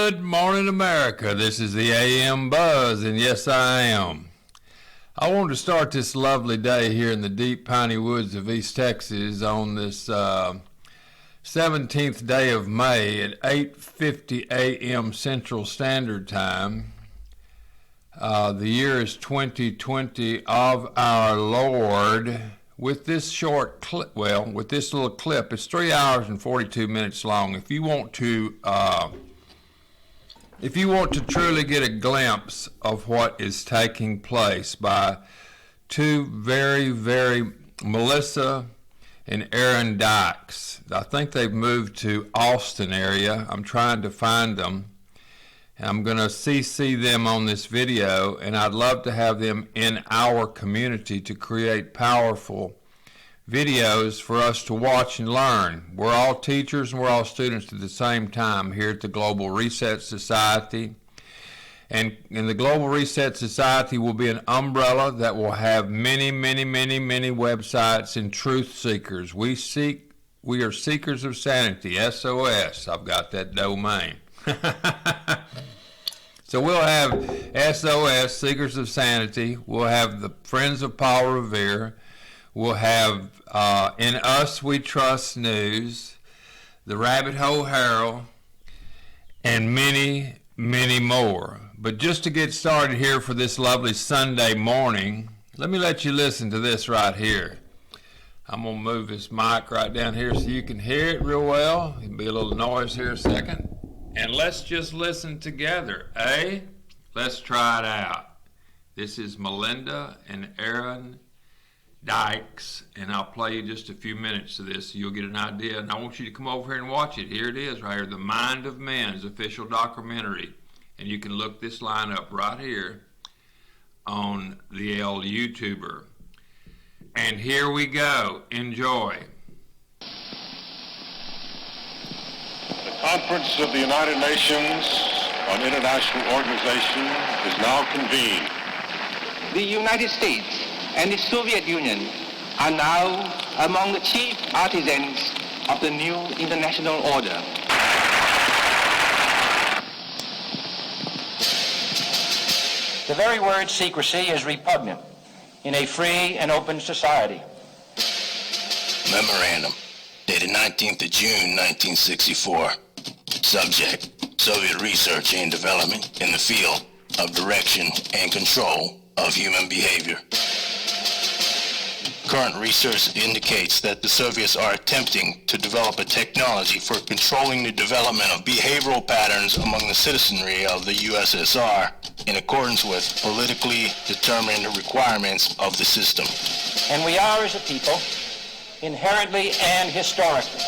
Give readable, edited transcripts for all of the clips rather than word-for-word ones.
Good morning, America. This is the AM Buzz, and yes, I am. I wanted to start this lovely day here in the deep piney woods of East Texas on this 17th day of May at 8:50 a.m. Central Standard Time. The year is 2020 of our Lord. With this short clip, with this little clip, it's 3 hours and 42 minutes long. If you want to truly get a glimpse of what is taking place by two very, Melissa and Aaron Dykes. I think they've moved to Austin area. I'm trying to find them. And I'm going to CC them on this video, and I'd love to have them in our community to create powerful videos for us to watch and learn. We're all teachers and we're all students at the same time here at the Global Reset Society. And the Global Reset Society will be an umbrella that will have many websites and truth seekers. We are seekers of sanity, SOS. I've got that domain. So we'll have SOS, Seekers of Sanity. We'll have the Friends of Paul Revere. We'll have In Us We Trust News, the Rabbit Hole Herald, and many more. But just to get started here for this lovely Sunday morning, let me let you listen to this right here. I'm going to move this mic right down here so you can hear it real well. There'll be a little noise here a second. And let's just listen together, eh? Let's try it out. This is Melinda and Aaron Dykes, and I'll play you just a few minutes of this so you'll get an idea. And I want you to come over here and watch it. Here it is right here, The Mind of Men's official documentary. And you can look this line up right here on the L YouTuber. And here we go. Enjoy. The Conference of the United Nations on International Organization is now convened. The United States and the Soviet Union are now among the chief artisans of the new international order. The very word secrecy is repugnant in a free and open society. Memorandum, dated 19th of June, 1964. Subject, Soviet research and development in the field of direction and control of human behavior. Current research indicates that the Soviets are attempting to develop a technology for controlling the development of behavioral patterns among the citizenry of the USSR in accordance with politically determined requirements of the system. And we are, as a people, inherently and historically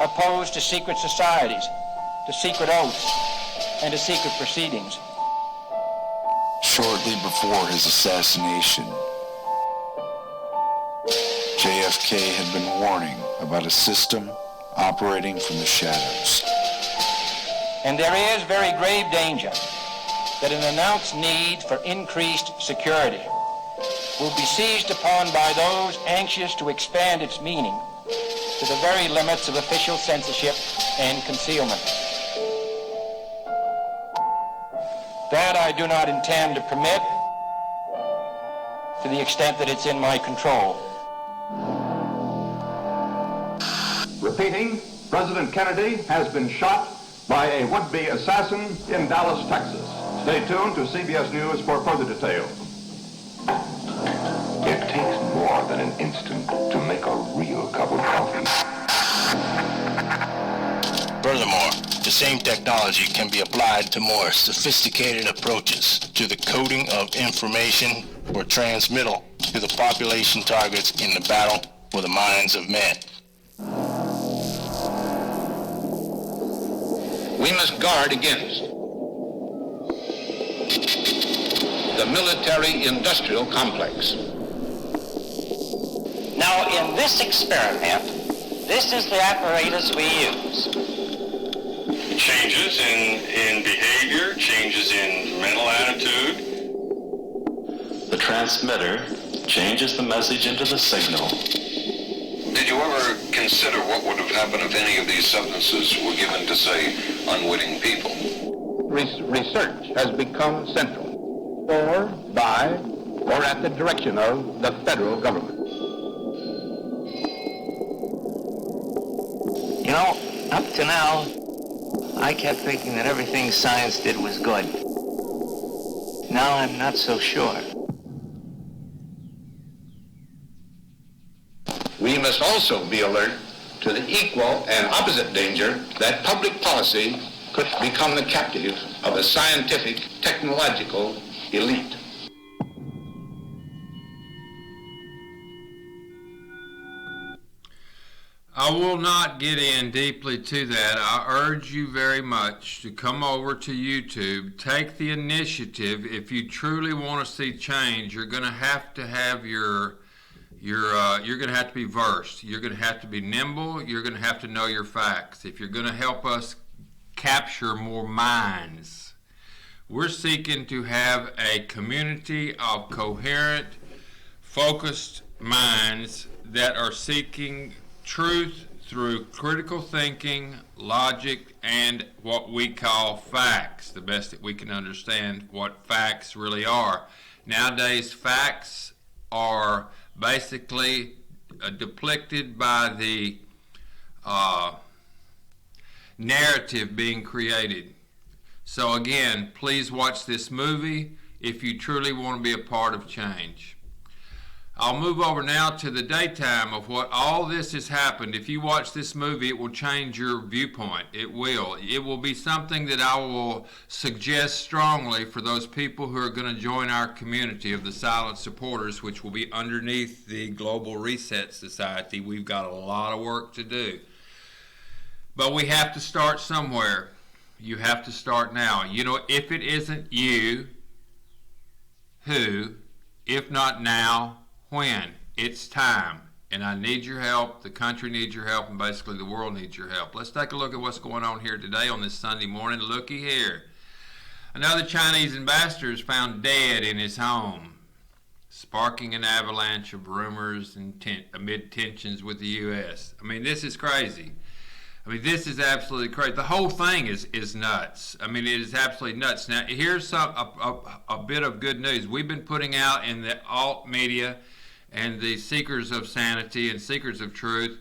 opposed to secret societies, to secret oaths, and to secret proceedings. Shortly before his assassination, JFK had been warning about a system operating from the shadows. And there is very grave danger that an announced need for increased security will be seized upon by those anxious to expand its meaning to the very limits of official censorship and concealment. That I do not intend to permit to the extent that it's in my control. Repeating, President Kennedy has been shot by a would-be assassin in Dallas, Texas. Stay tuned to CBS News for further details. It takes more than an instant to make a real cup of coffee. Furthermore, the same technology can be applied to more sophisticated approaches to the coding of information for transmittal to the population targets in the battle for the minds of men. We must guard against the military-industrial complex. Now, in this experiment, this is the apparatus we use. Changes in behavior, changes in mental attitude. The transmitter changes the message into the signal. Did you ever consider what would have happened if any of these substances were given to, say, unwitting people? research has become central, or by or at the direction of the federal government. You know, up to now, I kept thinking that everything science did was good. Now I'm not so sure. We must also be alert to the equal and opposite danger that public policy could become the captive of a scientific, technological elite. I will not get in deeply to that. I urge you very much to come over to YouTube, take the initiative. If you truly want to see change, you're going to have you're going to have to be versed. You're going to have to be nimble. You're going to have to know your facts. If you're going to help us capture more minds, we're seeking to have a community of coherent, focused minds that are seeking truth through critical thinking, logic, and what we call facts, the best that we can understand what facts really are. Nowadays, facts are basically depicted by the narrative being created. So again, please watch this movie if you truly want to be a part of change. I'll move over now to the daytime of what all this has happened. If you watch this movie, it will change your viewpoint. It will. It will be something that I will suggest strongly for those people who are going to join our community of the silent supporters, which will be underneath the Global Reset Society. We've got a lot of work to do. But we have to start somewhere. You have to start now. You know, if it isn't you, who? If not now, when? It's time. And I need your help. The country needs your help. And basically the world needs your help. Let's take a look at what's going on here today on this Sunday morning. Looky here. Another Chinese ambassador is found dead in his home, sparking an avalanche of rumors and amid tensions with the U.S. I mean, this is crazy. I mean, this is absolutely crazy. The whole thing is nuts. I mean, it is absolutely nuts. Now, here's a bit of good news. We've been putting out in the alt media and the seekers of sanity and seekers of truth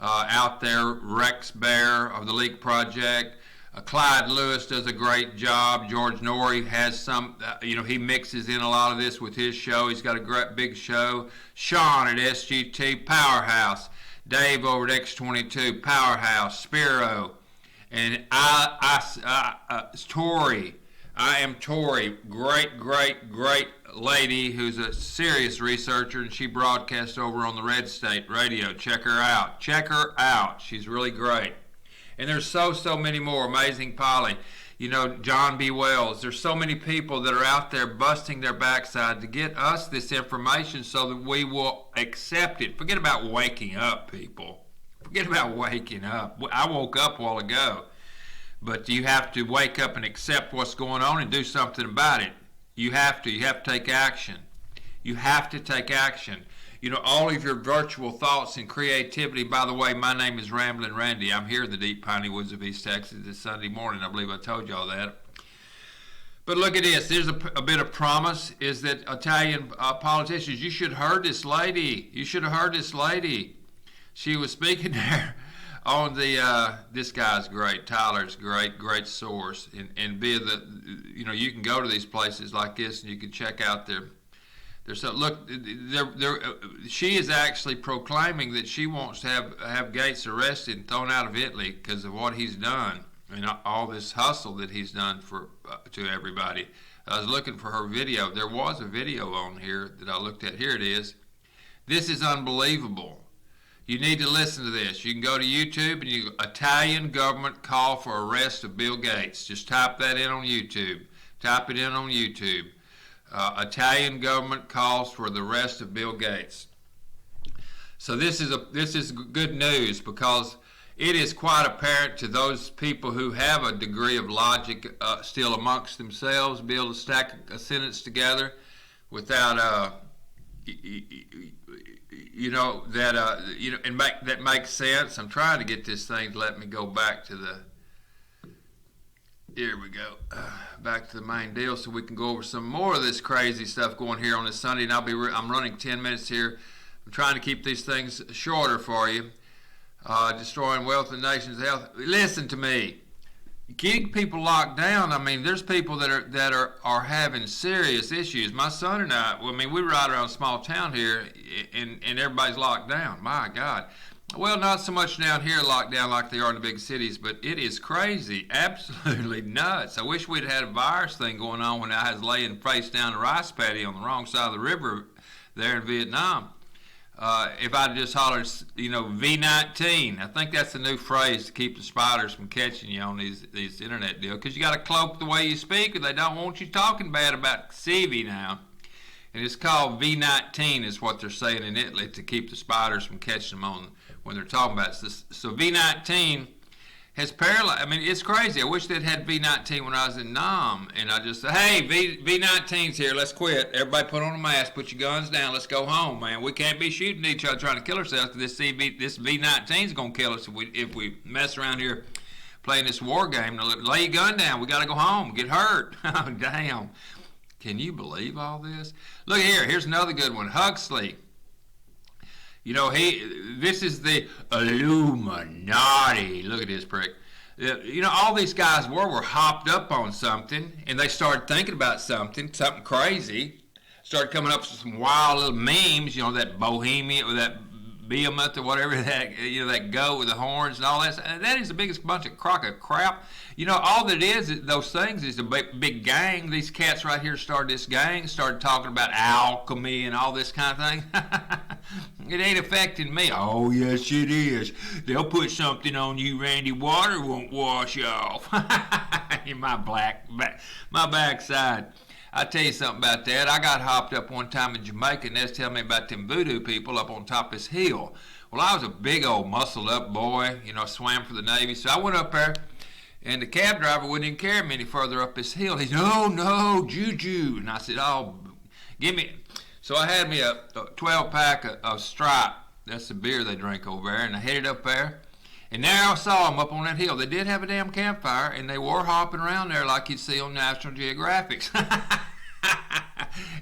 out there, Rex Bear of the Leak Project, Clyde Lewis does a great job. George Norrie has some, he mixes in a lot of this with his show. He's got a great big show. Sean at SGT Powerhouse. Dave over at X22, Powerhouse, Spiro, and Tori. I am Tori, great lady who's a serious researcher, and she broadcasts over on the Red State Radio. Check her out. She's really great. And there's so many more. Amazing Polly. You know, John B. Wells. There's so many people that are out there busting their backside to get us this information so that we will accept it. Forget about waking up, people. Forget about waking up. I woke up a while ago. But you have to wake up and accept what's going on and do something about it. You have to take action. You have to take action. You know, all of your virtual thoughts and creativity. By the way, my name is Ramblin' Randy. I'm here in the deep piney woods of East Texas this Sunday morning. I believe I told y'all that. But look at this. There's a bit of promise, is that Italian politicians, you should have heard this lady. She was speaking there on the, this guy's great. Tyler's great source. And via the, you can go to these places like this and you can check out their she is actually proclaiming that she wants to have Gates arrested and thrown out of Italy because of what he's done and all this hustle that he's done to everybody. I was looking for her video. There was a video on here that I looked at. Here it is. This is unbelievable. You need to listen to this. You can go to YouTube and Italian government call for arrest of Bill Gates. Just type that in on YouTube. Type it in on YouTube. Italian government calls for the arrest of Bill Gates. So this is good news, because it is quite apparent to those people who have a degree of logic still amongst themselves, be able to stack a sentence together without and that makes sense. I'm trying to get this thing to let me go back to Here we go. Back to the main deal so we can go over some more of this crazy stuff going here on this Sunday. And I'm running 10 minutes here. I'm trying to keep these things shorter for you. Destroying wealth and nation's health. Listen to me. Keeping people locked down. I mean, there's people that are having serious issues. My son and I we ride around a small town here, and everybody's locked down. My God. Well, not so much down here locked down like they are in the big cities, but it is crazy, absolutely nuts. I wish we'd had a virus thing going on when I was laying face down the rice paddy on the wrong side of the river there in Vietnam. If I'd just hollered, V19, I think that's the new phrase to keep the spiders from catching you on these internet deals, because you got to cloak the way you speak, or they don't want you talking bad about CV now. And it's called V19 is what they're saying in Italy to keep the spiders from catching them when they're talking about it. So V19 has paralyzed. I mean, it's crazy. I wish they'd had V19 when I was in Nam. And I just said, hey, V19's here. Let's quit. Everybody put on a mask. Put your guns down. Let's go home, man. We can't be shooting each other trying to kill ourselves, because this V19's going to kill us if we mess around here playing this war game. Lay your gun down. We got to go home. Get hurt. Oh, damn. Can you believe all this? Look here. Here's another good one. Huxley. This is the Illuminati. Look at this prick. All these guys were hopped up on something, and they started thinking about something crazy. Started coming up with some wild little memes, that Bohemian or that Behemoth or whatever, that goat with the horns and all that. That is the biggest bunch of crock of crap. All that is those things is a big gang. These cats right here started this gang, started talking about alchemy and all this kind of thing. It ain't affecting me. Oh, yes, it is. They'll put something on you, Randy. Water won't wash off. In my backside. I'll tell you something about that. I got hopped up one time in Jamaica, and they was telling me about them voodoo people up on top of this hill. Well, I was a big old muscled up boy, swam for the Navy. So I went up there, and the cab driver wouldn't even carry me any further up this hill. He said, no, juju. And I said, oh, give me. So I had me a 12-pack of Stripe. That's the beer they drink over there. And I headed up there. And there I saw them up on that hill. They did have a damn campfire, and they were hopping around there like you'd see on National Geographic.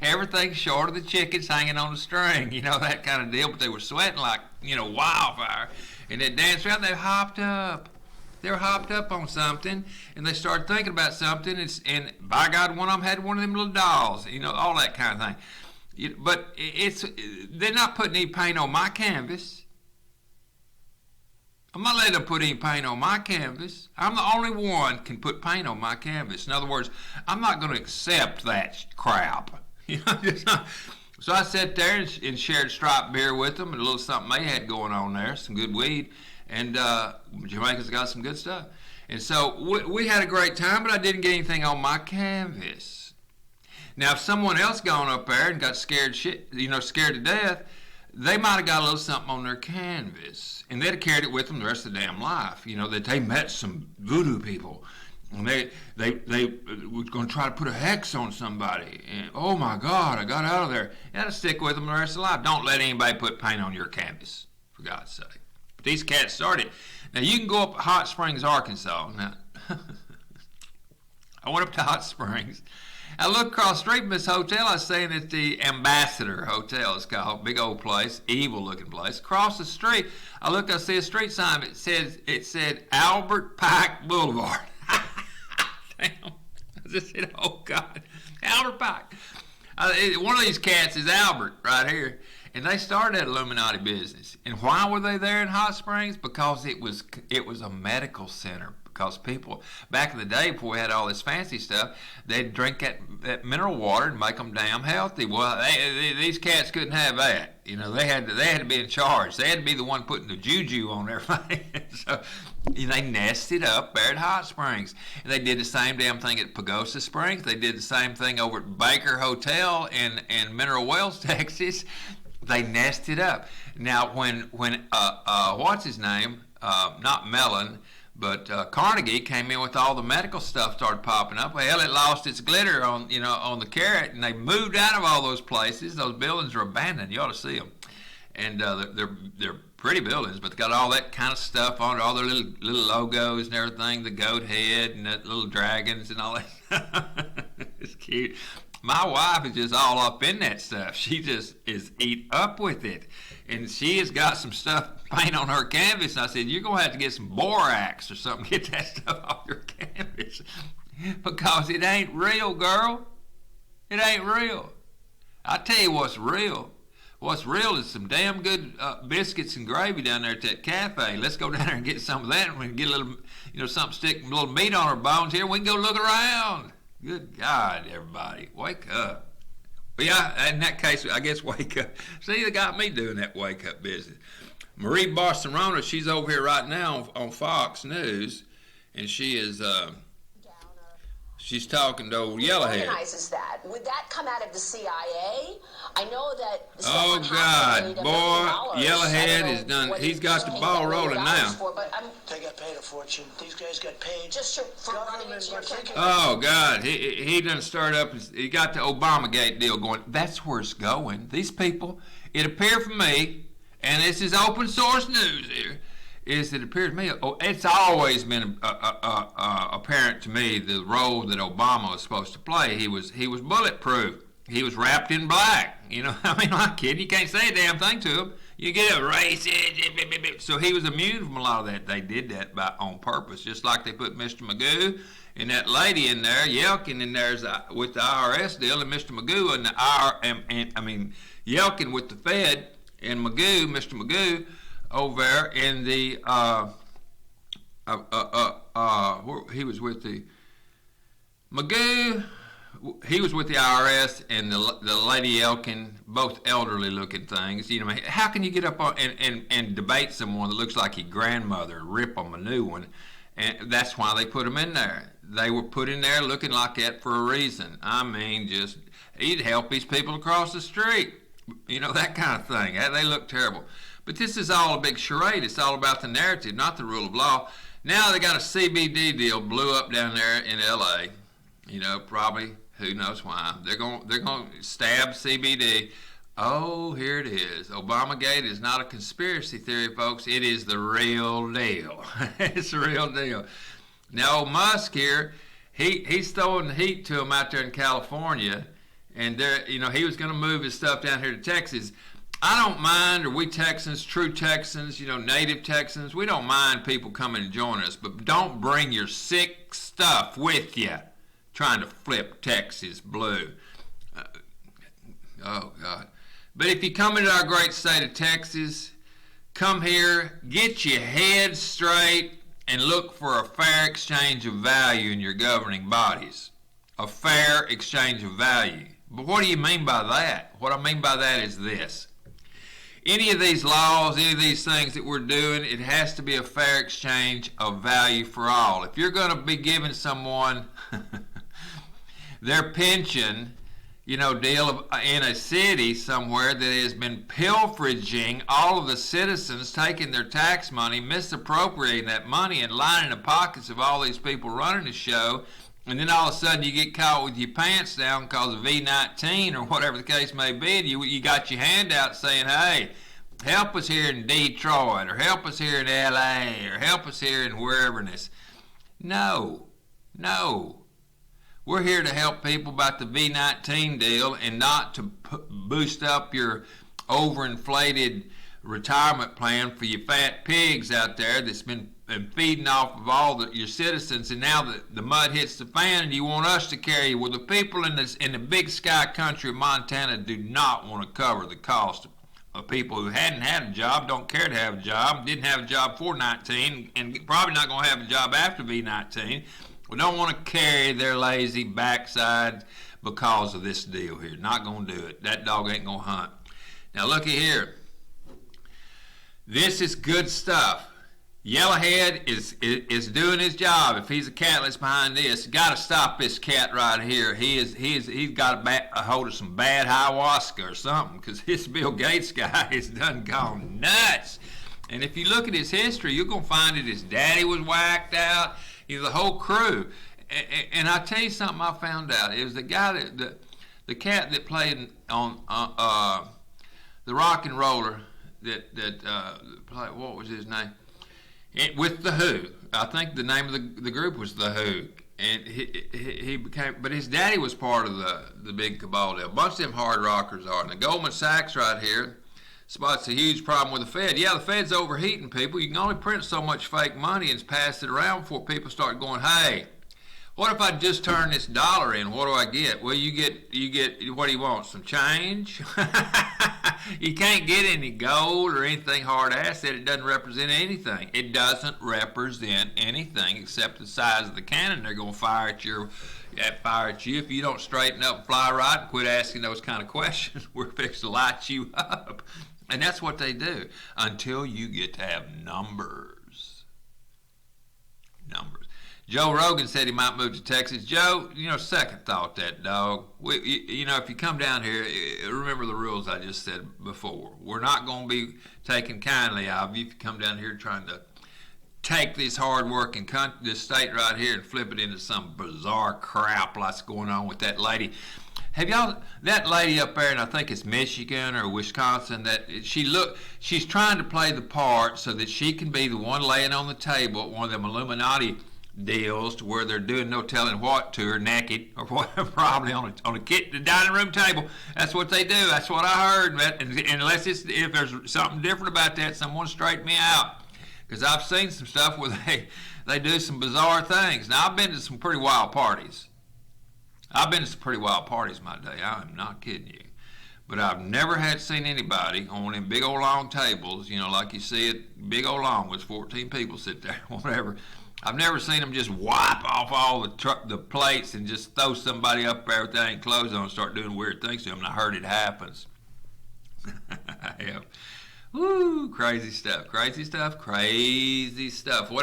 Everything short of the chickens hanging on a string, that kind of deal. But they were sweating like, wildfire. And they danced around. They hopped up. They were hopped up on something, and they started thinking about something. And by God, one of them had one of them little dolls, all that kind of thing. But they're not putting any paint on my canvas. I'm not letting them put any paint on my canvas. I'm the only one can put paint on my canvas. In other words, I'm not going to accept that crap. So I sat there and shared striped beer with them and a little something they had going on there, some good weed. And Jamaica's got some good stuff. And so we had a great time, but I didn't get anything on my canvas. Now, if someone else gone up there and got scared to death, they might have got a little something on their canvas, and they'd have carried it with them the rest of their damn life. That they met some voodoo people, and they were going to try to put a hex on somebody. And oh my God, I got out of there. That'll stick with them the rest of their life. Don't let anybody put paint on your canvas, for God's sake. But these cats started. Now you can go up Hot Springs, Arkansas. Now I went up to Hot Springs. I looked across the street from this hotel. I was staying at the Ambassador Hotel, it's called. Big old place, evil-looking place. Across the street, I see a street sign. It said Albert Pike Boulevard. Damn. I just said, oh, God. Albert Pike. One of these cats is Albert right here. And they started that Illuminati business. And why were they there in Hot Springs? Because it was a medical center. Because people, back in the day, before we had all this fancy stuff, they'd drink that mineral water and make them damn healthy. Well, these cats couldn't have that. They had to be in charge. They had to be the one putting the juju on everybody. So they nested up there at Hot Springs. And they did the same damn thing at Pagosa Springs. They did the same thing over at Baker Hotel in Mineral Wells, Texas. They nested up. Now, when what's his name? Not Mellon, but Carnegie came in with all the medical stuff, started popping up. Well, it lost its glitter on the carrot, and they moved out of all those places. Those buildings are abandoned. You ought to see them. and they're pretty buildings, but they got all that kind of stuff on it, all their little logos and everything, the goat head and that little dragons and all that. It's cute. My wife is just all up in that stuff. She just is eat up with it. And she has got some stuff paint on her canvas. And I said, you're going to have to get some borax or something, get that stuff off your canvas. Because it ain't real, girl. It ain't real. I tell you what's real. What's real is some damn good biscuits and gravy down there at that cafe. Let's go down there and get some of that, and we can get a little, something, stick a little meat on our bones here. We can go look around. Good God, everybody, wake up. But yeah, in that case, I guess wake up. See, they got me doing that wake up business. Marie Barcelona, she's over here right now on Fox News, and she is she's talking to old Yellowhead. Organizes that. Would that come out of the CIA? I know that. Oh God, boy, Yellowhead is done. He's got the ball rolling now. They got paid a fortune. These guys got paid. Just for running into your campaign. Oh God, he done started up. He got the Obamagate deal going. That's where it's going. These people. It appeared for me, and this is open source news here. Is it appears to me? It's always been apparent to me the role that Obama was supposed to play. He was bulletproof. He was wrapped in black. I mean, I'm kidding. You can't say a damn thing to him. You get a racist. So he was immune from a lot of that. They did that on purpose, just like they put Mr. Magoo and that lady in there, Yelkin in there with the IRS deal, and Mr. Magoo and Yelkin with the Fed, and Magoo, Mr. Magoo, over there in the he was with the Magoo. He was with the IRS and the lady Elkin, both elderly looking things. How can you get up on and debate someone that looks like your grandmother and rip them a new one? And that's why they put them in there. They were put in there looking like that for a reason. I mean, just he'd help these people across the street. That kind of thing. They look terrible. But this is all a big charade. It's all about the narrative, not the rule of law. Now they got a CBD deal blew up down there in L.A. Probably. Who knows why? They're going to stab CBD. Oh, here it is. Obamagate is not a conspiracy theory, folks. It is the real deal. It's the real deal. Now, Musk here, he's throwing the heat to him out there in California, and he was going to move his stuff down here to Texas. I don't mind, or we Texans, true Texans, native Texans, we don't mind people coming and joining us, but don't bring your sick stuff with you. Trying to flip Texas blue. Oh, God. But if you come into our great state of Texas, come here, get your head straight, and look for a fair exchange of value in your governing bodies. A fair exchange of value. But what do you mean by that? What I mean by that is this. Any of these laws, any of these things that we're doing, it has to be a fair exchange of value for all. If you're going to be giving someone their pension, deal in a city somewhere that has been pilfering all of the citizens, taking their tax money, misappropriating that money and lining the pockets of all these people running the show, and then all of a sudden you get caught with your pants down because of V19 or whatever the case may be, and you got your hand out saying, hey, help us here in Detroit, or help us here in L.A., or help us here in wherever this. No. We're here to help people about the V19 deal and not to boost up your overinflated retirement plan for your fat pigs out there that's been feeding off of all your citizens, and now the mud hits the fan and you want us to carry you. Well, the people in the big sky country of Montana do not want to cover the cost of people who hadn't had a job, don't care to have a job, didn't have a job for 19, and probably not going to have a job after V19. We don't want to carry their lazy backside because of this deal here. Not going to do it. That dog ain't going to hunt. Now, looky here. This is good stuff. Yellowhead is doing his job. If he's a catalyst behind this, got to stop this cat right here. He's got a hold of some bad ayahuasca or something, because this Bill Gates guy is done gone nuts. And if you look at his history, you're going to find that his daddy was whacked out. The whole crew. And I tell you something I found out. It was the guy the cat that played on the rock and roller what was his name? With the Who. I think the name of the group was the Who. And he became, but his daddy was part of the big cabal deal. A bunch of them hard rockers are. And the Goldman Sachs right here spots a huge problem with the Fed. Yeah, the Fed's overheating people. You can only print so much fake money and pass it around before people start going, hey, what if I just turn this dollar in? What do I get? Well, you get what do you want? Some change? You can't get any gold or anything hard asset. It doesn't represent anything. It doesn't represent anything except the size of the cannon they're going to fire at you if you don't straighten up and fly right and quit asking those kind of questions. We're fixing to light you up. And that's what they do until you get to have numbers. Numbers. Joe Rogan said he might move to Texas. Joe, second thought that, dog. If you come down here, remember the rules I just said before. We're not going to be taken kindly of you if you come down here trying to take this hard-working this state right here and flip it into some bizarre crap like what's going on with that lady. Have y'all, that lady up there, and I think it's Michigan or Wisconsin, that she's trying to play the part so that she can be the one laying on the table, one of them Illuminati deals to where they're doing no telling what to her, naked or whatever, probably on the dining room table. That's what they do. That's what I heard. And unless if there's something different about that, someone straighten me out, because I've seen some stuff where they do some bizarre things. Now I've been to some pretty wild parties. My day. I am not kidding you. But I've never seen anybody on them big old long tables, like you see it, big old long with 14 people sit there, whatever. I've never seen them just wipe off all the plates and just throw somebody up there with that ain't clothes on and start doing weird things to them. And I heard it happens. Yeah. Woo, crazy stuff. What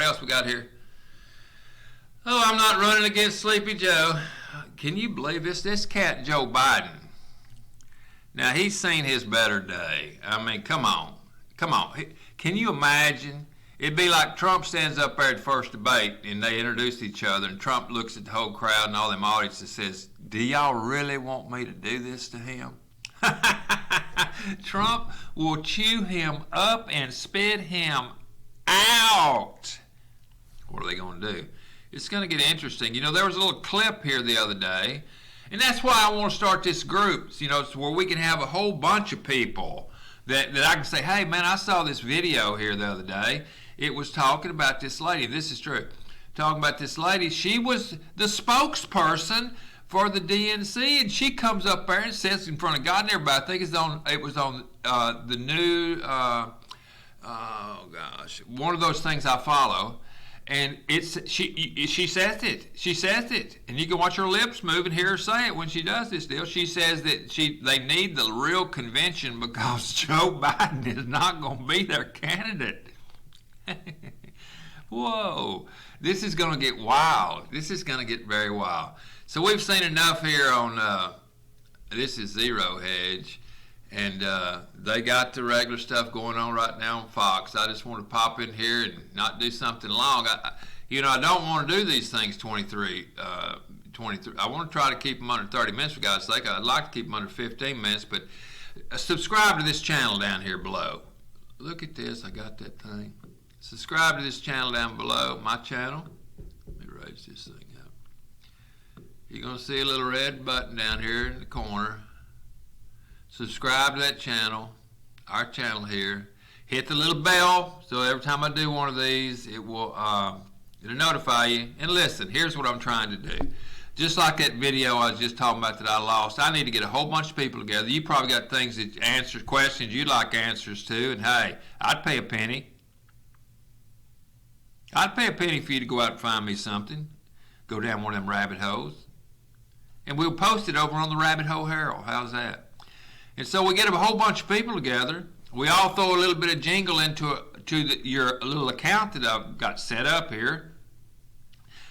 else we got here? Oh, I'm not running against Sleepy Joe. Can you believe this? This cat, Joe Biden. Now, he's seen his better day. I mean, come on. Can you imagine? It'd be like Trump stands up there at the first debate and they introduce each other, and Trump looks at the whole crowd and all them audiences and says, do y'all really want me to do this to him? Trump will chew him up and spit him out. What are they going to do? It's going to get interesting. There was a little clip here the other day, and that's why I want to start this group, where we can have a whole bunch of people that I can say, hey, man, I saw this video here the other day. It was talking about this lady. This is true. Talking about this lady. She was the spokesperson for the DNC, and she comes up there and says in front of God and everybody, I think it was on the new, one of those things I follow. And she says it, and you can watch her lips move and hear her say it when she does this deal. She says that they need the real convention because Joe Biden is not going to be their candidate. Whoa, this is going to get wild. This is going to get very wild. So we've seen enough here on this is Zero Hedge. And they got the regular stuff going on right now on Fox. I just want to pop in here and not do something long. I don't want to do these things 23. I want to try to keep them under 30 minutes, for God's sake. I'd like to keep them under 15 minutes, but subscribe to this channel down here below. Look at this. I got that thing. Subscribe to this channel down below, my channel. Let me raise this thing up. You're going to see a little red button down here in the corner. Subscribe to that channel, our channel here. Hit the little bell so every time I do one of these, it'll notify you. And listen, here's what I'm trying to do. Just like that video I was just talking about that I lost, I need to get a whole bunch of people together. You probably got things that answer questions you'd like answers to, and hey, I'd pay a penny. I'd pay a penny for you to go out and find me something. Go down one of them rabbit holes. And we'll post it over on the Rabbit Hole Herald. How's that? And so we get a whole bunch of people together. We all throw a little bit of jingle into your little account that I've got set up here.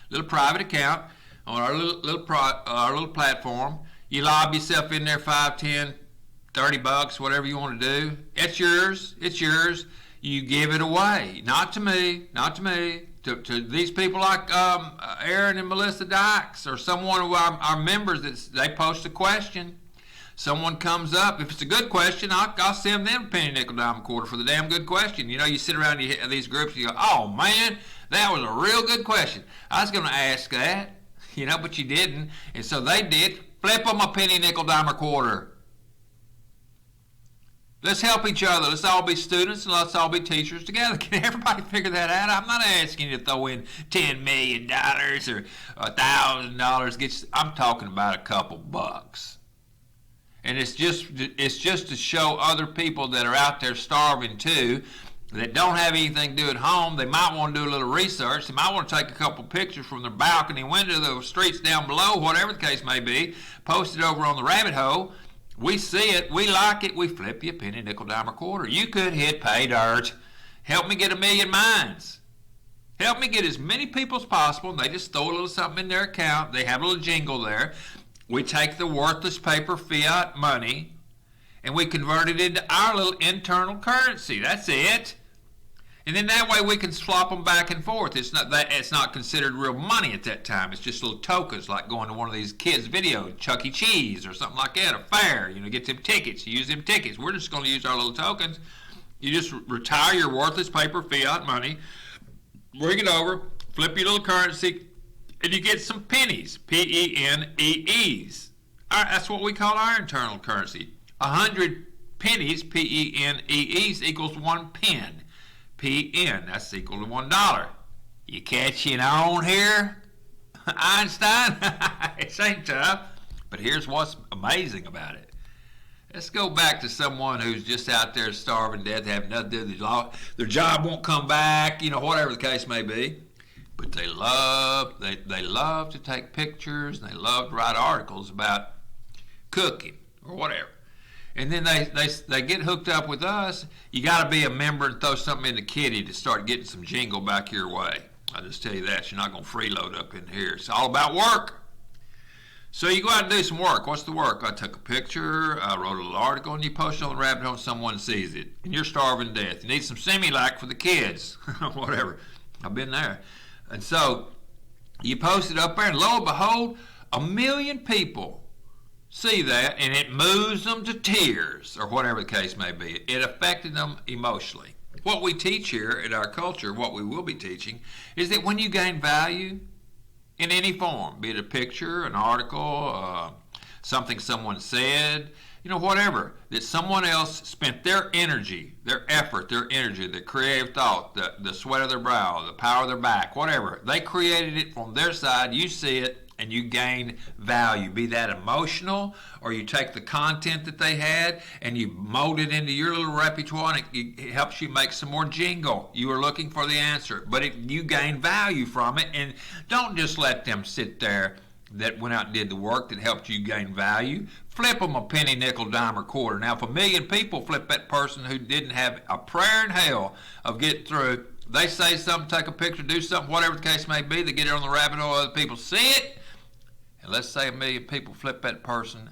Little private account on our little platform. You lob yourself in there, 5, 10, 30 bucks, whatever you want to do. It's yours. It's yours. You give it away. Not to me. To these people like Aaron and Melissa Dykes, or someone of our members that they post a question. someone comes up, if it's a good question, I'll send them a penny, nickel, dime, quarter for the damn good question. You know, you sit around these groups, you go, oh man, that was a real good question. I was going to ask that, you know, but you didn't. And so they did. Flip them a penny, nickel, dime, or quarter. Let's help each other. Let's all be students and let's all be teachers together. Can everybody figure that out? I'm not asking you to throw in $10 million or $1,000. I'm talking about a couple bucks. And it's just to show other people that are out there starving too, that don't have anything to do at home. They might want to do a little research. They might want to take a couple pictures from their balcony window, the streets down below, whatever the case may be, post it over on the rabbit hole. We see it, we like it, we flip you a penny, nickel, dime, or quarter. You could hit pay dirt. Help me get 1 million minds. Help me get as many people as possible. And they just throw a little something in their account. They have a little jingle there. We take the worthless paper fiat money and we convert it into our little internal currency. That's it. And then that way we can swap them back and forth. It's not considered real money at that time. It's just little tokens, like going to one of these kids' videos, Chuck E. Cheese or something like that, a fair. You know, get them tickets. You use them tickets. We're just going to use our little tokens. You just retire your worthless paper fiat money, bring it over, flip your little currency, and you get some pennies, P-E-N-E-Es. That's what we call our internal currency. 100 pennies, P-E-N-E-Es, equals 1 pen. P-N, that's equal to $1. You catching on here, Einstein? It ain't tough, but here's what's amazing about it. Let's go back to someone who's just out there starving to death, having nothing to do. Their job won't come back, you know, whatever the case may be. But they love to take pictures, and they love to write articles about cooking or whatever. And then they get hooked up with us. You got to be a member and throw something in the kitty to start getting some jingle back your way. I'll just tell you that. You're not going to freeload up in here. It's all about work. So you go out and do some work. What's the work? I took a picture, I wrote a little article, and you post it on the rabbit hole and someone sees it. And you're starving to death. You need some Similac for the kids. Whatever. I've been there. And so you post it up there, and lo and behold, 1 million people see that, and it moves them to tears, or whatever the case may be. It affected them emotionally. What we teach here in our culture, what we will be teaching, is that when you gain value in any form, be it a picture, an article, something someone said, you know, whatever, that someone else spent their energy, their effort, their energy, their creative thought, the sweat of their brow, the power of their back, whatever, they created it from their side, you see it, and you gain value, be that emotional, or you take the content that they had and you mold it into your little repertoire, and it helps you make some more jingle. You were looking for the answer, but you gain value from it, and don't just let them sit there that went out and did the work that helped you gain value. Flip them a penny, nickel, dime, or quarter. Now, if 1 million people flip that person who didn't have a prayer in hell of getting through, they say something, take a picture, do something, whatever the case may be, they get it on the rabbit hole, other people see it, and let's say 1 million people flip that person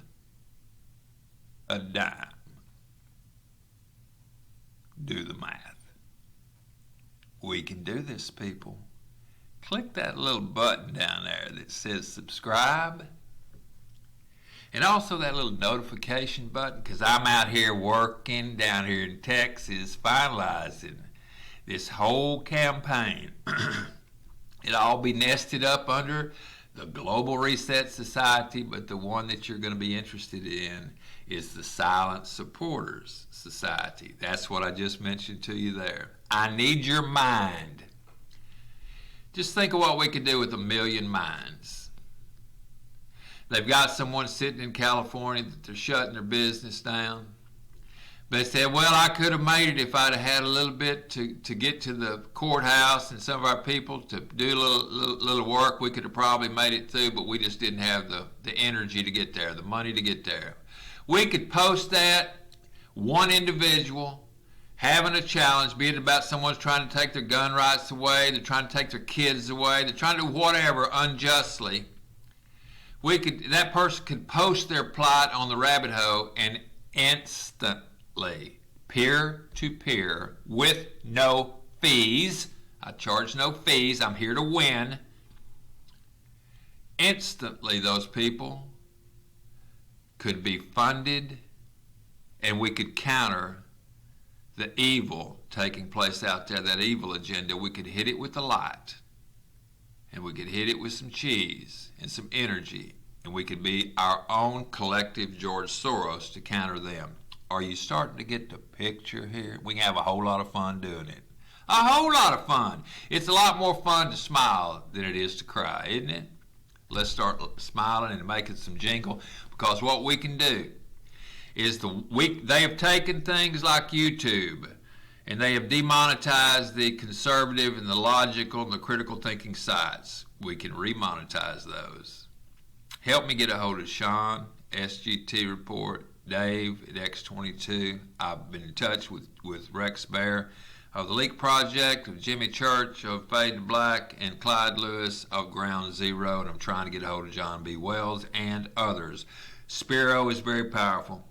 a dime. Do the math. We can do this, people. Click that little button down there that says subscribe. And also that little notification button, because I'm out here working down here in Texas, finalizing this whole campaign. It'll all be nested up under the Global Reset Society, but the one that you're going to be interested in is the Silent Supporters Society. That's what I just mentioned to you there. I need your mind. Just think of what we could do with 1 million minds. They've got someone sitting in California that they're shutting their business down. They said, well, I could have made it if I'd have had a little bit to get to the courthouse and some of our people to do a little work. We could have probably made it through, but we just didn't have the energy to get there, the money to get there. We could post that, one individual having a challenge, be it about someone's trying to take their gun rights away, they're trying to take their kids away, they're trying to do whatever unjustly. That person could post their plight on the rabbit hole and instantly, peer-to-peer, with no fees. I charge no fees. I'm here to win. Instantly, those people could be funded and we could counter the evil taking place out there, that evil agenda. We could hit it with the light, and we could hit it with some cheese and some energy, and we could be our own collective George Soros to counter them. Are you starting to get the picture here? We can have a whole lot of fun doing it. A whole lot of fun. It's a lot more fun to smile than it is to cry, isn't it? Let's start smiling and making some jingle, because what we can do is they have taken things like YouTube and they have demonetized the conservative and the logical and the critical thinking sites. We can remonetize those. Help me get a hold of Sean, SGT Report, Dave at X22. I've been in touch with Rex Bear of the Leak Project, of Jimmy Church of Fade to Black, and Clyde Lewis of Ground Zero, and I'm trying to get a hold of John B. Wells and others. Spiro is very powerful.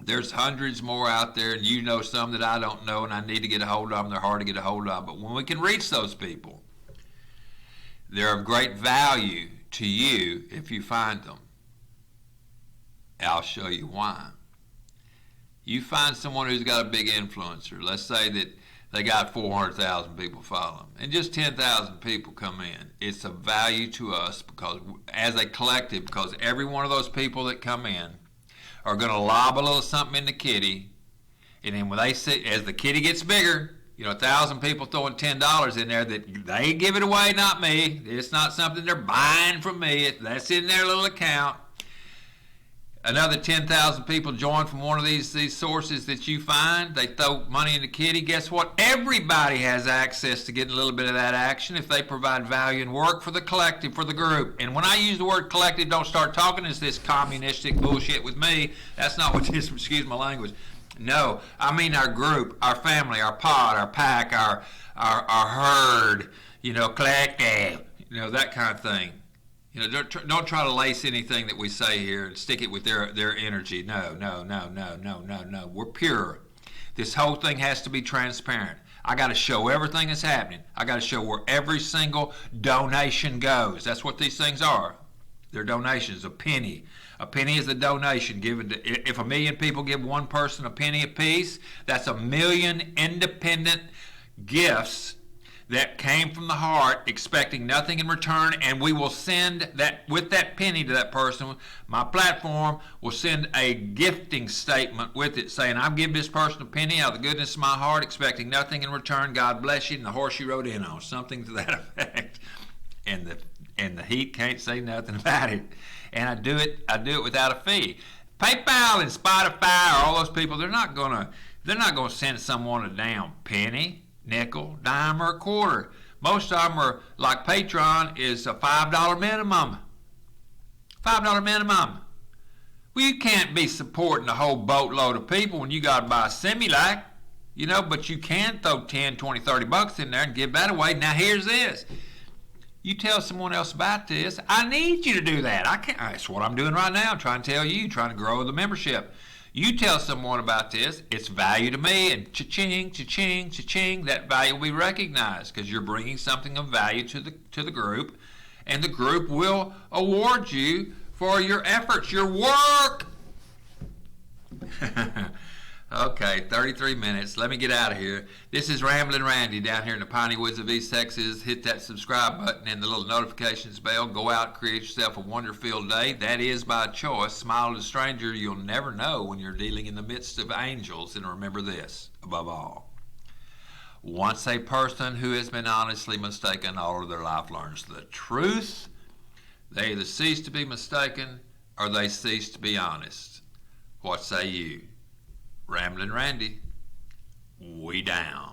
There's hundreds more out there, and you know some that I don't know, and I need to get a hold of them. They're hard to get a hold of, but when we can reach those people, they're of great value to you if you find them. I'll show you why. You find someone who's got a big influencer. Let's say that they got 400,000 people follow them, and just 10,000 people come in. It's of value to us because, as a collective, because every one of those people that come in are going to lob a little something in the kitty, and then when they see, as the kitty gets bigger, 1,000 people throwing $10 in there, that they give it away, not me. It's not something they're buying from me. That's in their little account. Another 10,000 people join from one of these sources that you find. They throw money in the kitty. Guess what? Everybody has access to getting a little bit of that action if they provide value and work for the collective, for the group. And when I use the word collective, don't start talking as this communistic bullshit with me. That's not what this, excuse my language. No, I mean our group, our family, our pod, our pack, our herd, collective, that kind of thing. Don't try to lace anything that we say here and stick it with their energy. No. We're pure. This whole thing has to be transparent. I got to show everything that's happening. I got to show where every single donation goes. That's what these things are. They're donations, a penny. A penny is a donation given to, if 1 million people give one person a penny apiece, that's 1 million independent gifts that came from the heart, expecting nothing in return, and we will send that, with that penny to that person. My platform will send a gifting statement with it saying, I've given this person a penny out of the goodness of my heart, expecting nothing in return. God bless you, and the horse you rode in on, something to that effect. And the heat can't say nothing about it. And I do it without a fee. PayPal and Spotify, or all those people, they're not gonna send someone a damn penny, nickel, dime, or a quarter. Most of them are like Patreon is a $5 minimum. $5 minimum. Well, you can't be supporting a whole boatload of people when you got to buy a Similac, but you can throw 10, 20, 30 bucks in there and give that away. Now here's this. You tell someone else about this. I need you to do that. I can't. That's what I'm doing right now. I'm trying to tell you, trying to grow the membership. You tell someone about this, it's value to me, and cha-ching, cha-ching, cha-ching, that value will be recognized because you're bringing something of value to the group, and the group will award you for your efforts, your work. Okay, 33 minutes. Let me get out of here. This is Ramblin' Randy down here in the Piney Woods of East Texas. Hit that subscribe button and the little notifications bell. Go out, create yourself a wonder-filled day. That is by choice. Smile at a stranger. You'll never know when you're dealing in the midst of angels. And remember this, above all. Once a person who has been honestly mistaken all of their life learns the truth, they either cease to be mistaken or they cease to be honest. What say you? Ramblin' Randy, we down.